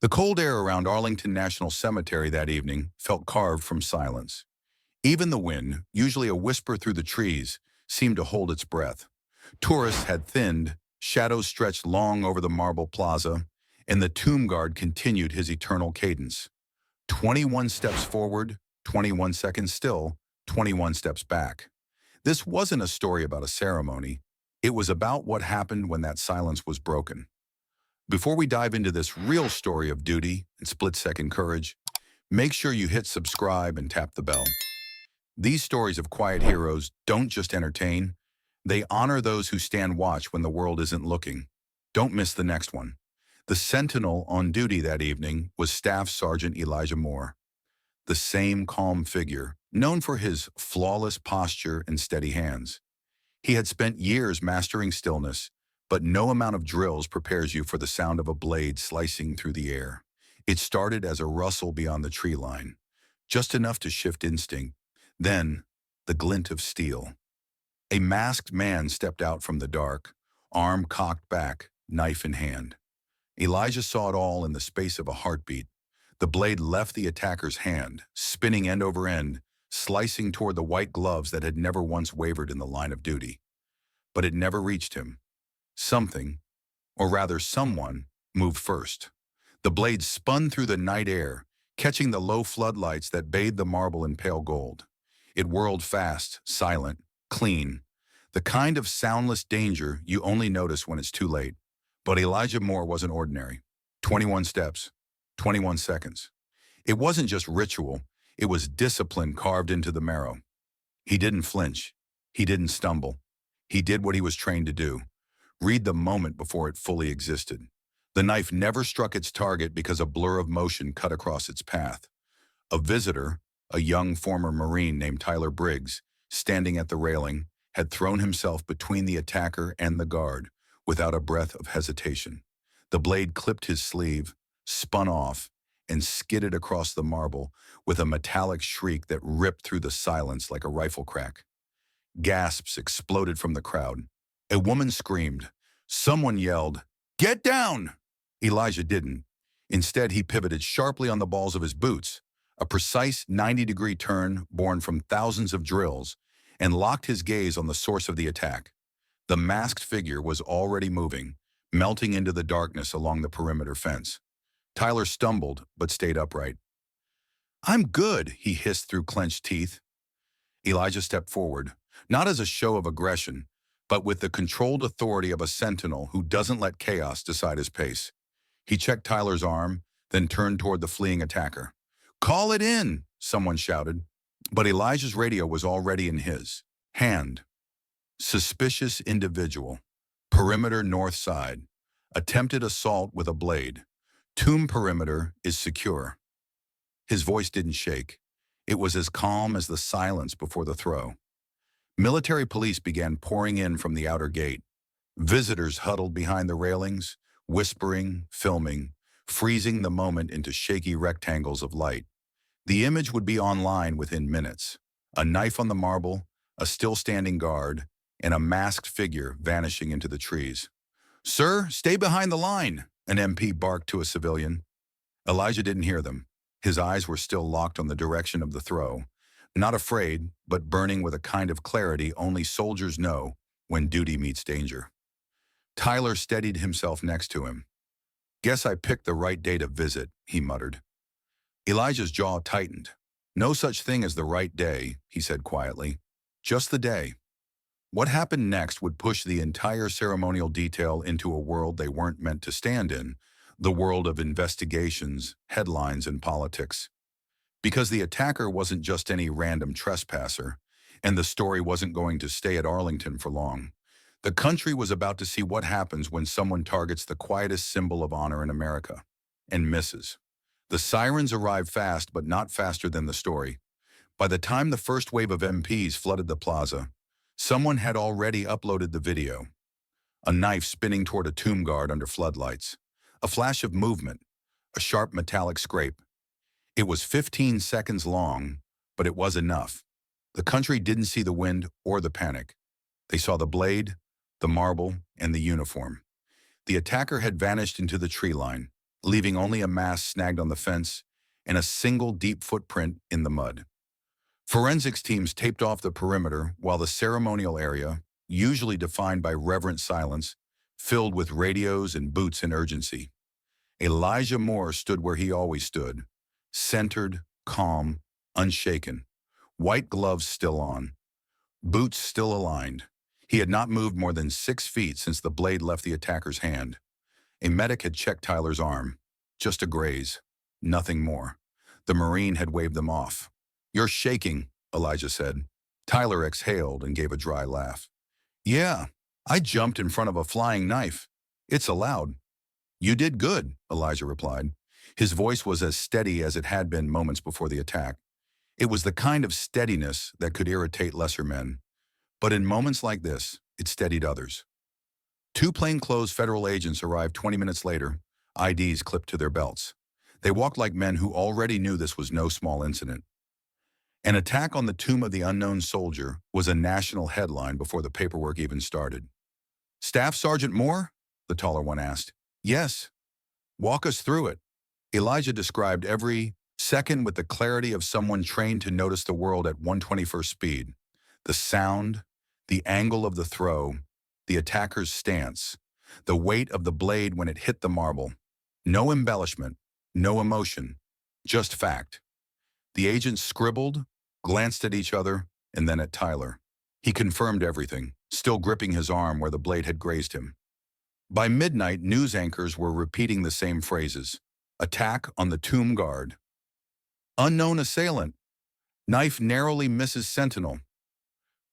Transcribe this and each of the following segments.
The cold air around Arlington National Cemetery that evening felt carved from silence. Even the wind, usually a whisper through the trees, seemed to hold its breath. Tourists had thinned, shadows stretched long over the marble plaza, and the tomb guard continued his eternal cadence. 21 steps forward, 21 seconds still, 21 steps back. This wasn't a story about a ceremony. It was about what happened when that silence was broken. Before we dive into this real story of duty and split-second courage, make sure you hit subscribe and tap the bell. These stories of quiet heroes don't just entertain, they honor those who stand watch when the world isn't looking. Don't miss the next one. The sentinel on duty that evening was Staff Sergeant Elijah Moore, the same calm figure, known for his flawless posture and steady hands. He had spent years mastering stillness, but no amount of drills prepares you for the sound of a blade slicing through the air. It started as a rustle beyond the tree line, just enough to shift instinct. Then, the glint of steel. A masked man stepped out from the dark, arm cocked back, knife in hand. Elijah saw it all in the space of a heartbeat. The blade left the attacker's hand, spinning end over end, slicing toward the white gloves that had never once wavered in the line of duty. But it never reached him. Something, or rather someone, moved first. The blade spun through the night air, catching the low floodlights that bathed the marble in pale gold. It whirled fast, silent, clean, the kind of soundless danger you only notice when it's too late. But Elijah Moore wasn't ordinary. 21 steps, 21 seconds. It wasn't just ritual, it was discipline carved into the marrow. He didn't flinch. He didn't stumble. He did what he was trained to do. Read the moment before it fully existed. The knife never struck its target because a blur of motion cut across its path. A visitor, a young former Marine named Tyler Briggs, standing at the railing, had thrown himself between the attacker and the guard, without a breath of hesitation. The blade clipped his sleeve, spun off, and skidded across the marble with a metallic shriek that ripped through the silence like a rifle crack. Gasps exploded from the crowd. A woman screamed. Someone yelled, "Get down!" Elijah didn't. Instead, he pivoted sharply on the balls of his boots, a precise 90-degree turn born from thousands of drills, and locked his gaze on the source of the attack. The masked figure was already moving, melting into the darkness along the perimeter fence. Tyler stumbled, but stayed upright. "I'm good," he hissed through clenched teeth. Elijah stepped forward, not as a show of aggression, but with the controlled authority of a sentinel who doesn't let chaos decide his pace. He checked Tyler's arm, then turned toward the fleeing attacker. "Call it in," someone shouted, but Elijah's radio was already in his hand. Suspicious individual. Perimeter north side. Attempted assault with a blade. Tomb perimeter is secure. His voice didn't shake. It was as calm as the silence before the throw. Military police began pouring in from the outer gate. Visitors huddled behind the railings, whispering, filming, freezing the moment into shaky rectangles of light. The image would be online within minutes. A knife on the marble, a still-standing guard, and a masked figure vanishing into the trees. "Sir, stay behind the line," an MP barked to a civilian. Elijah didn't hear them. His eyes were still locked on the direction of the throw, not afraid, but burning with a kind of clarity only soldiers know when duty meets danger. Tyler steadied himself next to him. "Guess I picked the right day to visit," he muttered. Elijah's jaw tightened. "No such thing as the right day," he said quietly. "Just the day." What happened next would push the entire ceremonial detail into a world they weren't meant to stand in, the world of investigations, headlines, and politics. Because the attacker wasn't just any random trespasser, and the story wasn't going to stay at Arlington for long. The country was about to see what happens when someone targets the quietest symbol of honor in America, and misses. The sirens arrived fast, but not faster than the story. By the time the first wave of MPs flooded the plaza, someone had already uploaded the video. A knife spinning toward a tomb guard under floodlights. A flash of movement. A sharp metallic scrape. It was 15 seconds long, but it was enough. The country didn't see the wind or the panic. They saw the blade, the marble, and the uniform. The attacker had vanished into the tree line. leaving only a mask snagged on the fence and a single deep footprint in the mud. Forensics teams taped off the perimeter while the ceremonial area, usually defined by reverent silence, filled with radios and boots in urgency. Elijah Moore stood where he always stood, centered, calm, unshaken, white gloves still on, boots still aligned. He had not moved more than 6 feet since the blade left the attacker's hand. A medic had checked Tyler's arm. Just a graze. Nothing more. The Marine had waved them off. "You're shaking," Elijah said. Tyler exhaled and gave a dry laugh. "Yeah, I jumped in front of a flying knife. It's allowed." "You did good," Elijah replied. His voice was as steady as it had been moments before the attack. It was the kind of steadiness that could irritate lesser men. But in moments like this, it steadied others. 2 plainclothes federal agents arrived 20 minutes later, IDs clipped to their belts. They walked like men who already knew this was no small incident. An attack on the tomb of the unknown soldier was a national headline before the paperwork even started. "Staff Sergeant Moore?" the taller one asked. "Yes." "Walk us through it." Elijah described every second with the clarity of someone trained to notice the world at 121st speed. The sound, the angle of the throw, the attacker's stance, the weight of the blade when it hit the marble. No embellishment, no emotion, just fact. The agents scribbled, glanced at each other, and then at Tyler. He confirmed everything, still gripping his arm where the blade had grazed him. By midnight, news anchors were repeating the same phrases. "Attack on the tomb guard." "Unknown assailant." "Knife narrowly misses sentinel."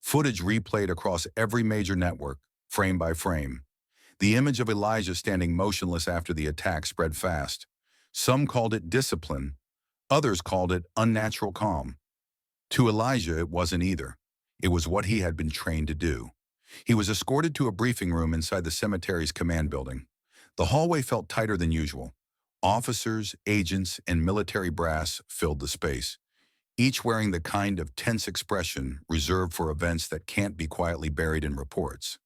Footage replayed across every major network, frame by frame. The image of Elijah standing motionless after the attack spread fast. Some called it discipline. Others called it unnatural calm. To Elijah, it wasn't either. It was what he had been trained to do. He was escorted to a briefing room inside the cemetery's command building. The hallway felt tighter than usual. Officers, agents, and military brass filled the space, each wearing the kind of tense expression reserved for events that can't be quietly buried in reports.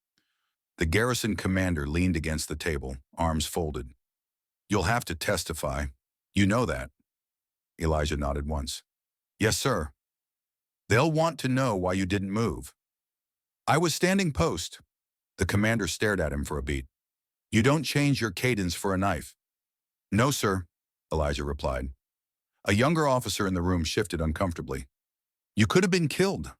The garrison commander leaned against the table, arms folded. "You'll have to testify. You know that." Elijah nodded once. "Yes, sir." "They'll want to know why you didn't move." "I was standing post." The commander stared at him for a beat. "You don't change your cadence for a knife." "No, sir," Elijah replied. A younger officer in the room shifted uncomfortably. "You could have been killed."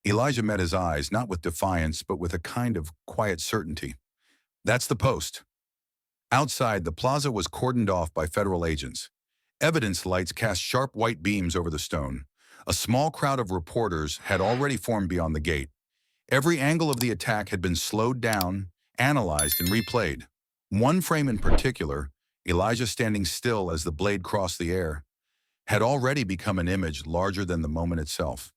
Elijah met his eyes, not with defiance, but with a kind of quiet certainty. "That's the post." Outside, the plaza was cordoned off by federal agents. Evidence lights cast sharp white beams over the stone. A small crowd of reporters had already formed beyond the gate. Every angle of the attack had been slowed down, analyzed, and replayed. One frame in particular, Elijah standing still as the blade crossed the air, had already become an image larger than the moment itself.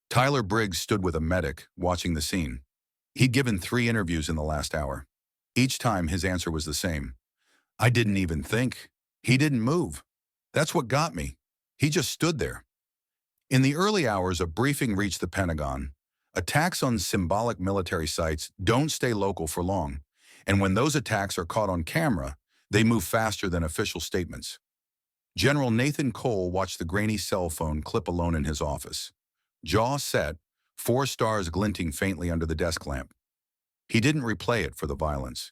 Tyler Briggs stood with a medic, watching the scene. He'd given 3 interviews in the last hour. Each time, his answer was the same. "I didn't even think. He didn't move. That's what got me. He just stood there." In the early hours, a briefing reached the Pentagon. Attacks on symbolic military sites don't stay local for long, and when those attacks are caught on camera, they move faster than official statements. General Nathan Cole watched the grainy cell phone clip alone in his office. Jaw set, 4 stars glinting faintly under the desk lamp. He didn't replay it for the violence.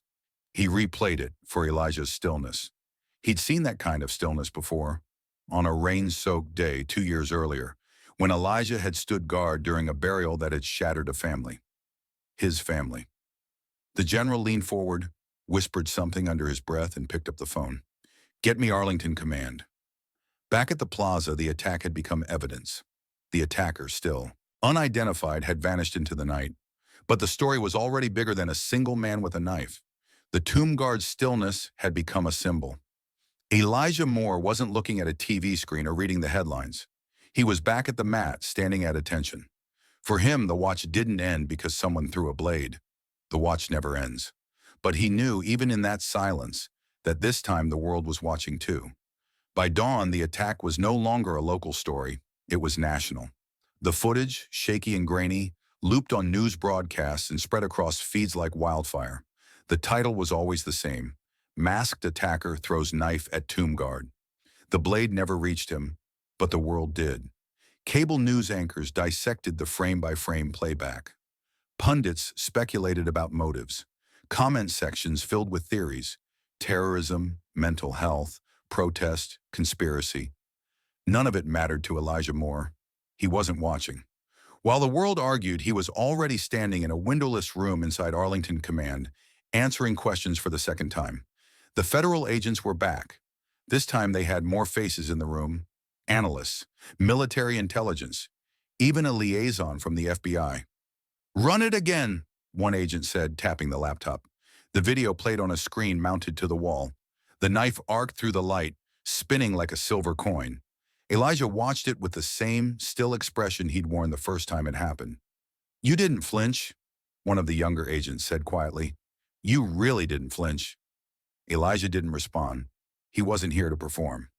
He replayed it for Elijah's stillness. He'd seen that kind of stillness before, on a rain-soaked day 2 years earlier, when Elijah had stood guard during a burial that had shattered a family. His family. The general leaned forward, whispered something under his breath, and picked up the phone. "Get me Arlington Command." Back at the plaza, the attack had become evidence. The attacker, still unidentified, had vanished into the night. But the story was already bigger than a single man with a knife. The tomb guard's stillness had become a symbol. Elijah Moore wasn't looking at a TV screen or reading the headlines. He was back at the mat, standing at attention. For him, the watch didn't end because someone threw a blade. The watch never ends. But he knew, even in that silence, that this time the world was watching too. By dawn, the attack was no longer a local story. It was national. The footage, shaky and grainy, looped on news broadcasts and spread across feeds like wildfire. The title was always the same: Masked attacker throws knife at tomb guard. The blade never reached him, but the world did. Cable news anchors dissected the frame-by-frame playback. Pundits speculated about motives. Comment sections filled with theories: terrorism, mental health, protest, conspiracy. None of it mattered to Elijah Moore. He wasn't watching. While the world argued, he was already standing in a windowless room inside Arlington Command, answering questions for the second time. The federal agents were back. This time they had more faces in the room: analysts, military intelligence, even a liaison from the FBI. "Run it again," one agent said, tapping the laptop. The video played on a screen mounted to the wall. The knife arced through the light, spinning like a silver coin. Elijah watched it with the same still expression he'd worn the first time it happened. "You didn't flinch," one of the younger agents said quietly. "You really didn't flinch." Elijah didn't respond. He wasn't here to perform.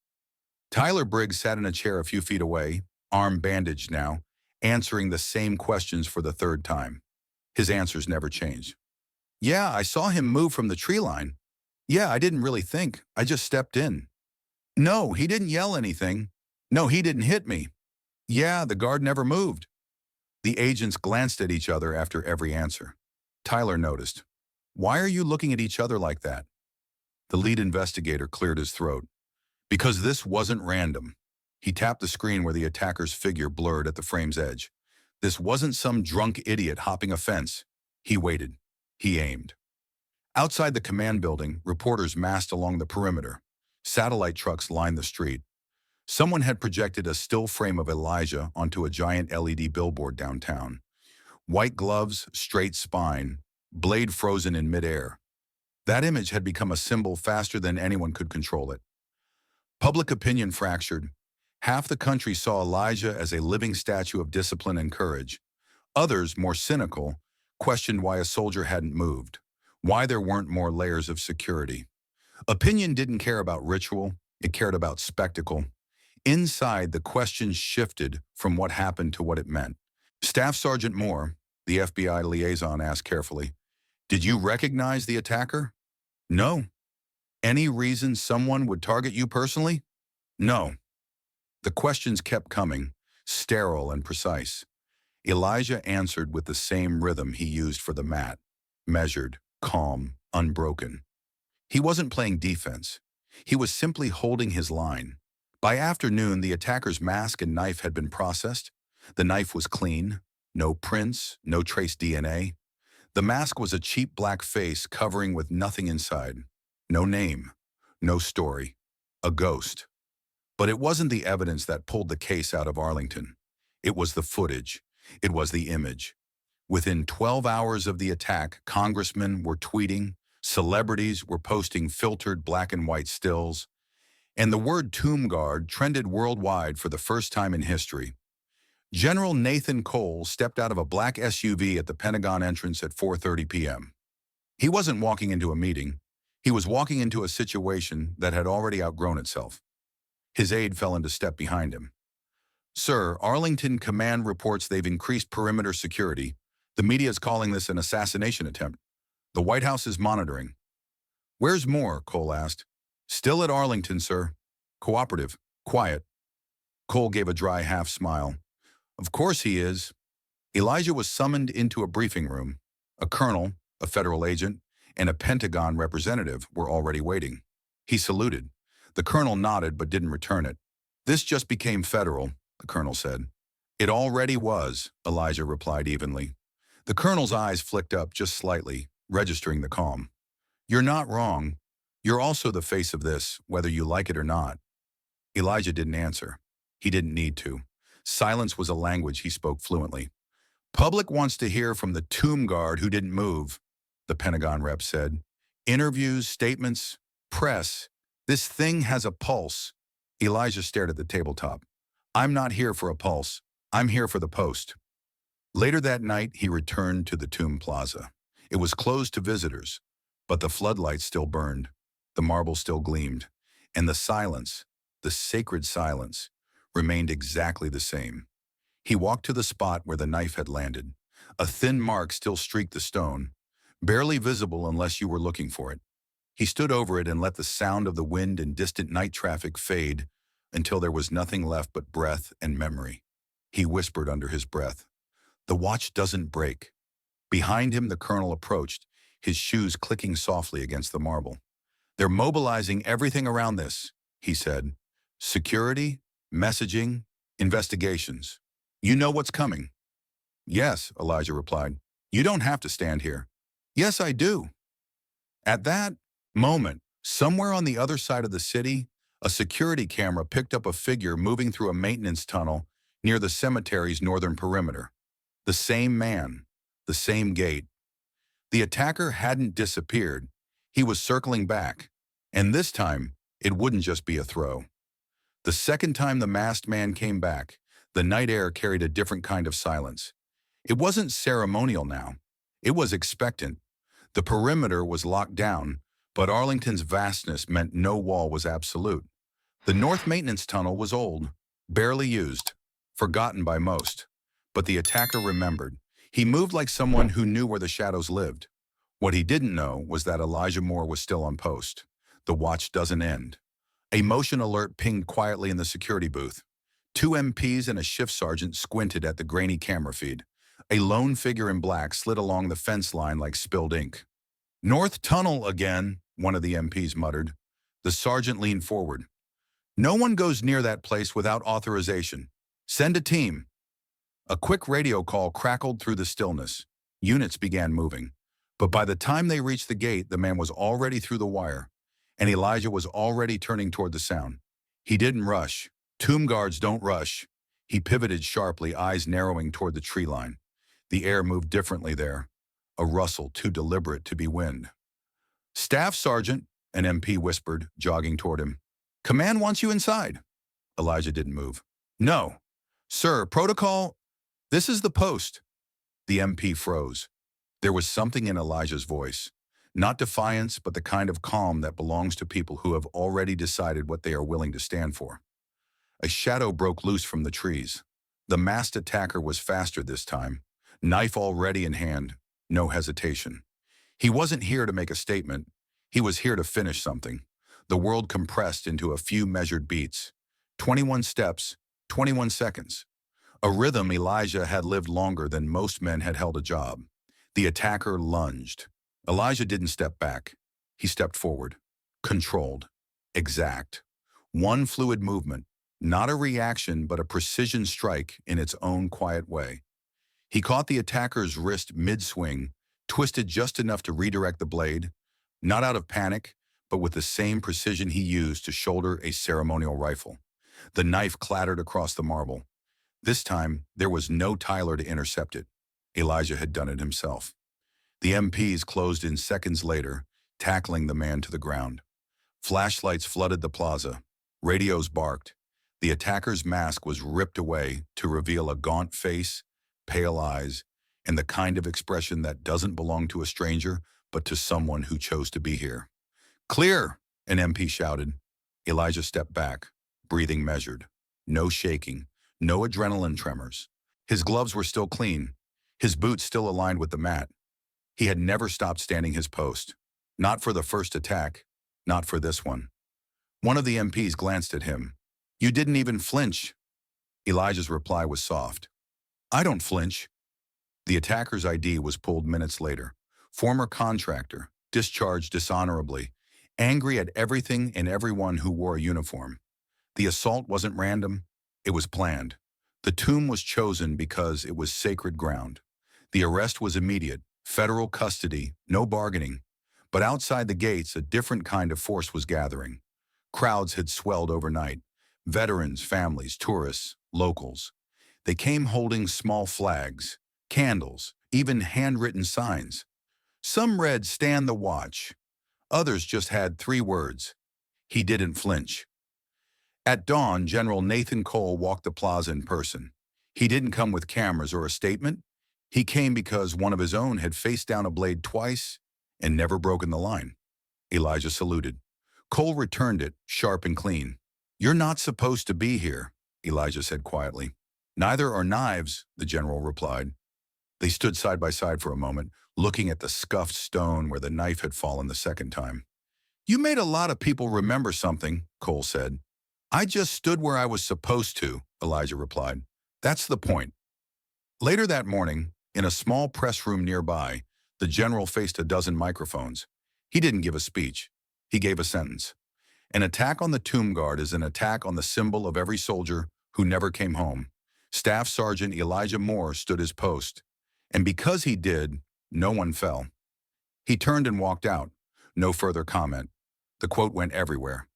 Tyler Briggs sat in a chair a few feet away, arm bandaged now, answering the same questions for the third time. His answers never changed. "Yeah, I saw him move from the tree line. Yeah, I didn't really think. I just stepped in. No, he didn't yell anything. No, he didn't hit me. Yeah, the guard never moved." The agents glanced at each other after every answer. Tyler noticed. "Why are you looking at each other like that?" The lead investigator cleared his throat. "Because this wasn't random." He tapped the screen where the attacker's figure blurred at the frame's edge. "This wasn't some drunk idiot hopping a fence." He waited. He aimed. Outside the command building, reporters massed along the perimeter. Satellite trucks lined the street. Someone had projected a still frame of Elijah onto a giant LED billboard downtown. White gloves, straight spine, blade frozen in midair. That image had become a symbol faster than anyone could control it. Public opinion fractured. Half the country saw Elijah as a living statue of discipline and courage. Others, more cynical, questioned why a soldier hadn't moved, why there weren't more layers of security. Opinion didn't care about ritual, it cared about spectacle. Inside, the questions shifted from what happened to what it meant. Staff Sergeant Moore, the FBI liaison, asked carefully, "Did you recognize the attacker?" "No." "Any reason someone would target you personally?" "No." The questions kept coming, sterile and precise. Elijah answered with the same rhythm he used for the mat: measured, calm, unbroken. He wasn't playing defense. He was simply holding his line. By afternoon, the attacker's mask and knife had been processed. The knife was clean. No prints, no trace DNA. The mask was a cheap black face covering with nothing inside. No name, no story. A ghost. But it wasn't the evidence that pulled the case out of Arlington. It was the footage. It was the image. Within 12 hours of the attack, congressmen were tweeting, celebrities were posting filtered black and white stills, and the word tomb guard trended worldwide for the first time in history. General Nathan Cole stepped out of a black SUV at the Pentagon entrance at 4:30 p.m. He wasn't walking into a meeting. He was walking into a situation that had already outgrown itself. His aide fell into step behind him. "Sir, Arlington Command reports they've increased perimeter security. The media is calling this an assassination attempt. The White House is monitoring." "Where's Moore?" Cole asked. "Still at Arlington, sir. Cooperative. Quiet." Cole gave a dry half smile. "Of course he is." Elijah was summoned into a briefing room. A colonel, a federal agent, and a Pentagon representative were already waiting. He saluted. The colonel nodded but didn't return it. "This just became federal," the colonel said. "It already was," Elijah replied evenly. The colonel's eyes flicked up just slightly, registering the calm. "You're not wrong. You're also the face of this, whether you like it or not." Elijah didn't answer. He didn't need to. Silence was a language he spoke fluently. "Public wants to hear from the tomb guard who didn't move," the Pentagon rep said. "Interviews, statements, press. This thing has a pulse." Elijah stared at the tabletop. "I'm not here for a pulse. I'm here for the post." Later that night, he returned to the tomb plaza. It was closed to visitors, but the floodlights still burned. The marble still gleamed, and the silence, the sacred silence, remained exactly the same. He walked to the spot where the knife had landed. A thin mark still streaked the stone, barely visible unless you were looking for it. He stood over it and let the sound of the wind and distant night traffic fade until there was nothing left but breath and memory. He whispered under his breath, "The watch doesn't break." Behind him, the colonel approached, his shoes clicking softly against the marble. "They're mobilizing everything around this," he said. "Security, messaging, investigations. You know what's coming." "Yes," Elijah replied. "You don't have to stand here." "Yes, I do." At that moment, somewhere on the other side of the city, a security camera picked up a figure moving through a maintenance tunnel near the cemetery's northern perimeter. The same man, the same gait. The attacker hadn't disappeared. He was circling back. And this time, it wouldn't just be a throw. The second time the masked man came back, the night air carried a different kind of silence. It wasn't ceremonial now. It was expectant. The perimeter was locked down, but Arlington's vastness meant no wall was absolute. The North Maintenance Tunnel was old, barely used, forgotten by most. But the attacker remembered. He moved like someone who knew where the shadows lived. What he didn't know was that Elijah Moore was still on post. The watch doesn't end. A motion alert pinged quietly in the security booth. Two MPs and a shift sergeant squinted at the grainy camera feed. A lone figure in black slid along the fence line like spilled ink. "North Tunnel again," one of the MPs muttered. The sergeant leaned forward. "No one goes near that place without authorization. Send a team." A quick radio call crackled through the stillness. Units began moving. But by the time they reached the gate, the man was already through the wire, and Elijah was already turning toward the sound. He didn't rush. Tomb guards don't rush. He pivoted sharply, eyes narrowing toward the tree line. The air moved differently there, a rustle too deliberate to be wind. "Staff Sergeant," an MP whispered, jogging toward him. "Command wants you inside." Elijah didn't move. "No. Sir, protocol. This is the post." The MP froze. There was something in Elijah's voice. Not defiance, but the kind of calm that belongs to people who have already decided what they are willing to stand for. A shadow broke loose from the trees. The masked attacker was faster this time. Knife already in hand, no hesitation. He wasn't here to make a statement. He was here to finish something. The world compressed into a few measured beats. 21 steps, 21 seconds. A rhythm Elijah had lived longer than most men had held a job. The attacker lunged. Elijah didn't step back. He stepped forward. Controlled. Exact. One fluid movement. Not a reaction, but a precision strike in its own quiet way. He caught the attacker's wrist mid-swing, twisted just enough to redirect the blade, not out of panic, but with the same precision he used to shoulder a ceremonial rifle. The knife clattered across the marble. This time, there was no Tyler to intercept it. Elijah had done it himself. The MPs closed in seconds later, tackling the man to the ground. Flashlights flooded the plaza. Radios barked. The attacker's mask was ripped away to reveal a gaunt face, pale eyes, and the kind of expression that doesn't belong to a stranger, but to someone who chose to be here. "Clear," an MP shouted. Elijah stepped back, breathing measured. No shaking, no adrenaline tremors. His gloves were still clean, his boots still aligned with the mat. He had never stopped standing his post. Not for the first attack, not for this one. One of the MPs glanced at him. "You didn't even flinch." Elijah's reply was soft. "I don't flinch." The attacker's ID was pulled minutes later. Former contractor, discharged dishonorably, angry at everything and everyone who wore a uniform. The assault wasn't random, it was planned. The tomb was chosen because it was sacred ground. The arrest was immediate, federal custody, no bargaining. But outside the gates, a different kind of force was gathering. Crowds had swelled overnight. Veterans, families, tourists, locals. They came holding small flags, candles, even handwritten signs. Some read, "Stand the watch." Others just had 3 words: "He didn't flinch." At dawn, General Nathan Cole walked the plaza in person. He didn't come with cameras or a statement. He came because one of his own had faced down a blade twice and never broken the line. Elijah saluted. Cole returned it, sharp and clean. "You're not supposed to be here," Elijah said quietly. "Neither are knives," the general replied. They stood side by side for a moment, looking at the scuffed stone where the knife had fallen the second time. You made a lot of people remember something, Cole said. I just stood where I was supposed to, Elijah replied. That's the point. Later that morning, in a small press room nearby, the general faced a dozen microphones. He didn't give a speech. He gave a sentence. An attack on the tomb guard is an attack on the symbol of every soldier who never came home. Staff Sergeant Elijah Moore stood his post. And because he did, no one fell. He turned and walked out. No further comment. The quote went everywhere.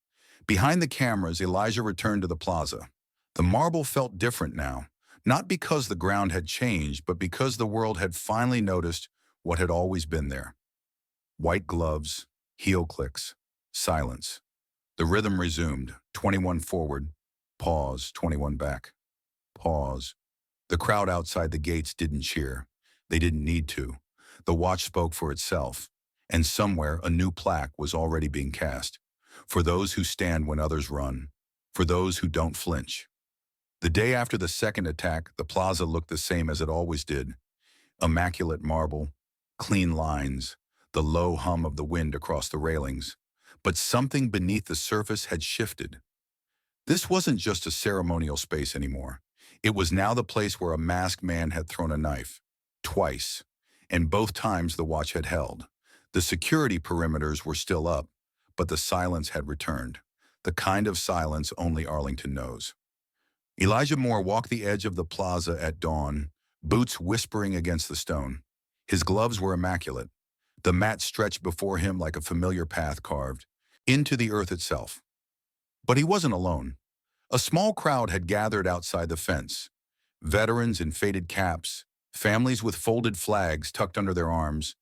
Behind the cameras, Elijah returned to the plaza. The marble felt different now, not because the ground had changed, but because the world had finally noticed what had always been there. White gloves, heel clicks, silence. The rhythm resumed, 21 forward, pause, 21 back, pause. The crowd outside the gates didn't cheer. They didn't need to. The watch spoke for itself, and somewhere a new plaque was already being cast. For those who stand when others run, for those who don't flinch. The day after the second attack, the plaza looked the same as it always did. Immaculate marble, clean lines, the low hum of the wind across the railings. But something beneath the surface had shifted. This wasn't just a ceremonial space anymore. It was now the place where a masked man had thrown a knife. Twice. And both times the watch had held. The security perimeters were still up, but the silence had returned. The kind of silence only Arlington knows. Elijah Moore walked the edge of the plaza at dawn, boots whispering against the stone. His gloves were immaculate. The mat stretched before him like a familiar path carved into the earth itself. But he wasn't alone. A small crowd had gathered outside the fence. Veterans in faded caps, families with folded flags tucked under their arms,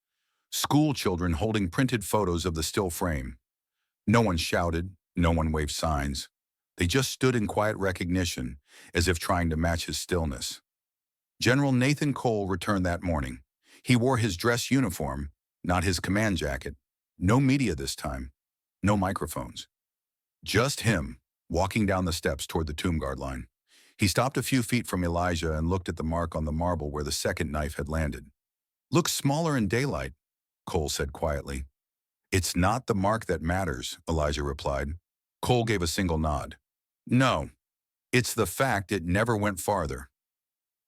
school children holding printed photos of the still frame. No one shouted, no one waved signs. They just stood in quiet recognition, as if trying to match his stillness. General Nathan Cole returned that morning. He wore his dress uniform, not his command jacket. No media this time. No microphones. Just him, walking down the steps toward the tomb guard line. He stopped a few feet from Elijah and looked at the mark on the marble where the second knife had landed. Looks smaller in daylight, Cole said quietly. It's not the mark that matters, Elijah replied. Cole gave a single nod. No, it's the fact it never went farther.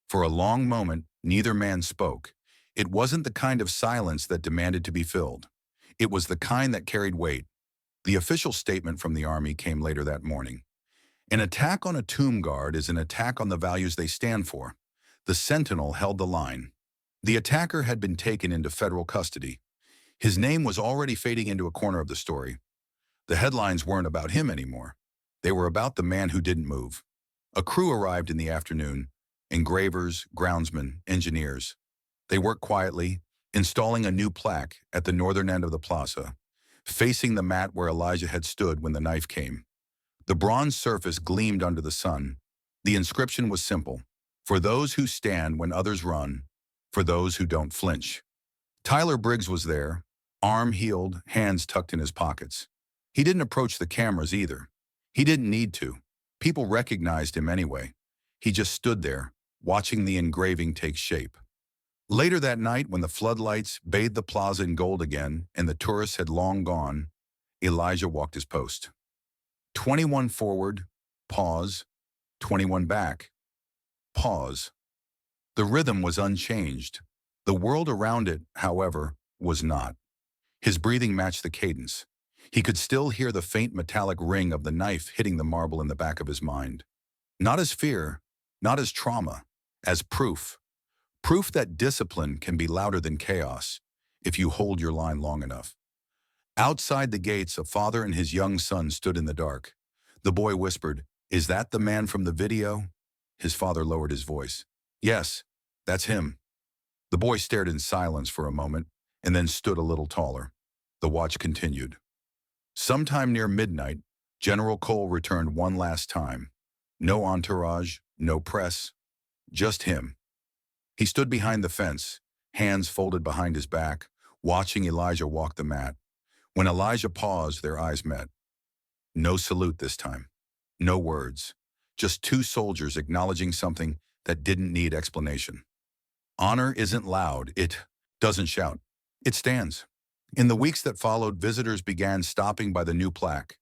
For a long moment, neither man spoke. It wasn't the kind of silence that demanded to be filled. It was the kind that carried weight. The official statement from the Army came later that morning. An attack on a tomb guard is an attack on the values they stand for. The Sentinel held the line. The attacker had been taken into federal custody. His name was already fading into a corner of the story. The headlines weren't about him anymore. They were about the man who didn't move. A crew arrived in the afternoon, engravers, groundsmen, engineers. They worked quietly, installing a new plaque at the northern end of the plaza, facing the mat where Elijah had stood when the knife came. The bronze surface gleamed under the sun. The inscription was simple: for those who stand when others run, for those who don't flinch. Tyler Briggs was there, arm healed, hands tucked in his pockets. He didn't approach the cameras either. He didn't need to. People recognized him anyway. He just stood there, watching the engraving take shape. Later that night, when the floodlights bathed the plaza in gold again and the tourists had long gone, Elijah walked his post. 21 forward, pause, 21 back, pause. The rhythm was unchanged. The world around it, however, was not. His breathing matched the cadence. He could still hear the faint metallic ring of the knife hitting the marble in the back of his mind. Not as fear, not as trauma, as proof. Proof that discipline can be louder than chaos if you hold your line long enough. Outside the gates, a father and his young son stood in the dark. The boy whispered, "Is that the man from the video?" His father lowered his voice. "Yes, that's him." The boy stared in silence for a moment and then stood a little taller. The watch continued. Sometime near midnight, General Cole returned one last time. No entourage, no press, just him. He stood behind the fence, hands folded behind his back, watching Elijah walk the mat. When Elijah paused, their eyes met. No salute this time. No words. Just two soldiers acknowledging something that didn't need explanation. Honor isn't loud. It doesn't shout. It stands. In the weeks that followed, visitors began stopping by the new plaque,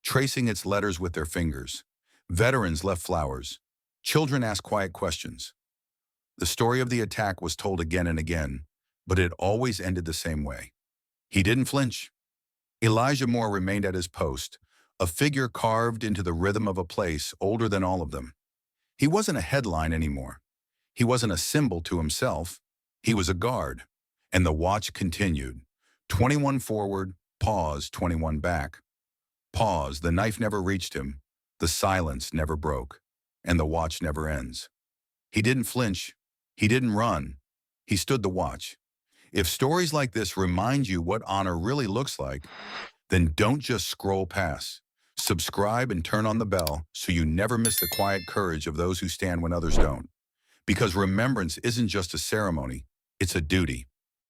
tracing its letters with their fingers. Veterans left flowers. Children asked quiet questions. The story of the attack was told again and again, but it always ended the same way. He didn't flinch. Elijah Moore remained at his post, a figure carved into the rhythm of a place older than all of them. He wasn't a headline anymore. He wasn't a symbol to himself. He was a guard. And the watch continued. 21 forward, pause, 21 back. Pause, the knife never reached him. The silence never broke. And the watch never ends. He didn't flinch. He didn't run. He stood the watch. If stories like this remind you what honor really looks like, then don't just scroll past. Subscribe and turn on the bell so you never miss the quiet courage of those who stand when others don't. Because remembrance isn't just a ceremony, it's a duty.